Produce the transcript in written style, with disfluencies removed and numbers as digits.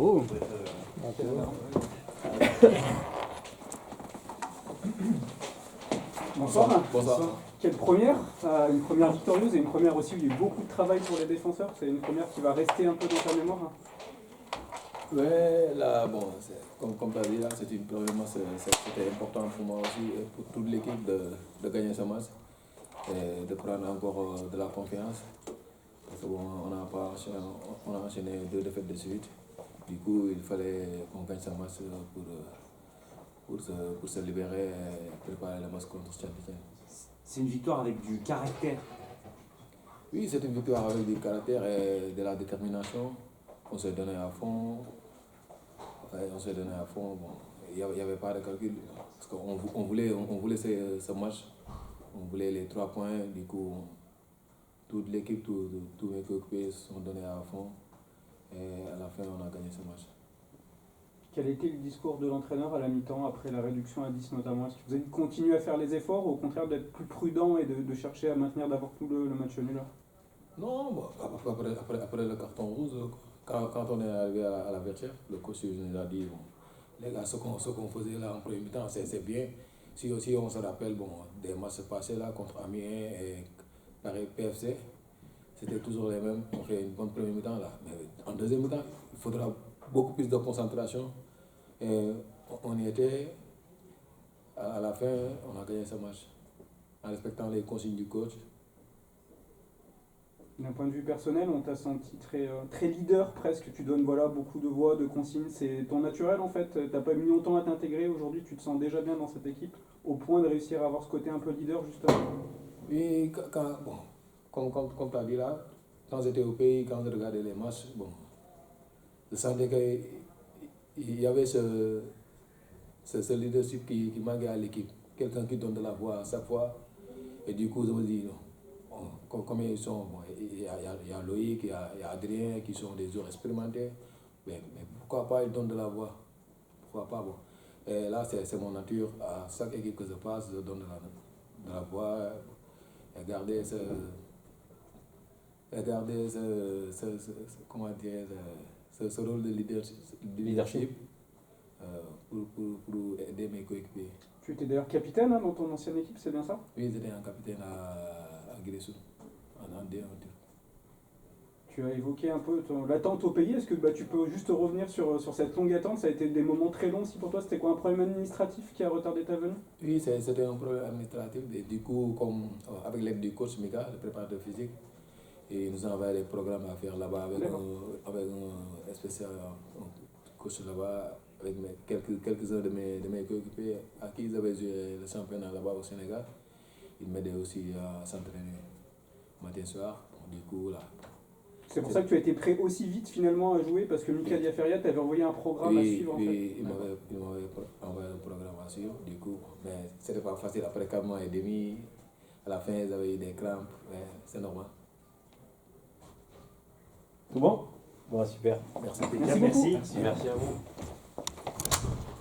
Oh. Bonsoir. Bonsoir. Quelle première, une première victorieuse et une première aussi où il y a eu beaucoup de travail pour les défenseurs. C'est une première qui va rester un peu dans ta mémoire. Ouais, là, bon, comme tu as dit, là, c'était une première match, c'était important pour moi aussi et pour toute l'équipe de gagner ce match et de prendre encore de la confiance. Parce que bon, on a enchaîné 2 défaites de suite. Du coup, il fallait qu'on gagne ce match pour se libérer et préparer le match contre Saint-Étienne. C'est une victoire avec du caractère. Oui, c'est une victoire avec du caractère et de la détermination. On s'est donné à fond. Bon, il n'y avait pas de calcul. Parce qu'on voulait ce match. On voulait les 3 points. Du coup, toute l'équipe, tous mes coéquipiers se sont donnés à fond. Et à la fin, on a gagné ce match. Quel était le discours de l'entraîneur à la mi-temps, après la réduction à 10 notamment? Est-ce que vous avez continué à faire les efforts ou au contraire d'être plus prudent et de chercher à maintenir d'abord tout le match nul là? Non, bon, après le carton rouge, quand on est arrivé à la vestiaire, le coach nous a dit, bon, les gars, ce qu'on faisait là en premier mi-temps, c'est bien. Si aussi on se rappelle bon, des matchs passés là contre Amiens et Paris PFC, c'était toujours les mêmes. On fait une bonne première mi-temps là. Mais en deuxième mi-temps, il faudra beaucoup plus de concentration. Et on y était. À la fin, on a gagné ce match en respectant les consignes du coach. D'un point de vue personnel, on t'a senti très leader presque. Tu donnes beaucoup de voix, de consignes. C'est ton naturel en fait. T'as pas mis longtemps à t'intégrer. Aujourd'hui, tu te sens déjà bien dans cette équipe au point de réussir à avoir ce côté un peu leader justement. Oui, bon, comme tu as dit là, quand j'étais au pays, quand je regardais les matchs, bon, je sentais qu'il y avait ce leadership qui manquait à l'équipe. Quelqu'un qui donne de la voix à chaque fois. Et du coup, je me dis, non, comme ils sont, bon, il y a Loïc, il y a Adrien qui sont des joueurs expérimentés. Mais pourquoi pas ils donnent de la voix? Pourquoi pas, bon. Et là, c'est mon nature. À chaque équipe que je passe, je donne de la voix et garder comment dire, ce rôle de leadership pour aider mes coéquipiers. Tu étais d'ailleurs capitaine dans ton ancienne équipe, c'est bien ça? Oui, j'étais un capitaine à Guérissou, en D1. Tu as évoqué un peu l'attente au pays. Est-ce que tu peux juste revenir sur cette longue attente? Ça a été des moments très longs aussi pour toi. C'était quoi, un problème administratif qui a retardé ta venue? Oui, c'était un problème administratif. Et du coup, comme avec l'aide du coach Mika, le préparateur physique, et il nous a envoyé des programmes à faire là-bas avec un spécial coach là-bas, avec quelques-uns de mes coéquipiers à qui ils avaient joué le championnat là-bas au Sénégal. Ils m'aidaient aussi à s'entraîner matin soir. Du coup, là. C'est pour ça que tu as été prêt aussi vite finalement à jouer, parce que Mika Diaferia t'avait envoyé un programme à suivre en fait. Oui, il m'avait envoyé un programme à suivre, du coup, mais c'était pas facile. Après 4 mois et demi, à la fin, ils avaient eu des crampes, mais c'est normal. Tout bon? Bon, super. Merci. Merci à vous.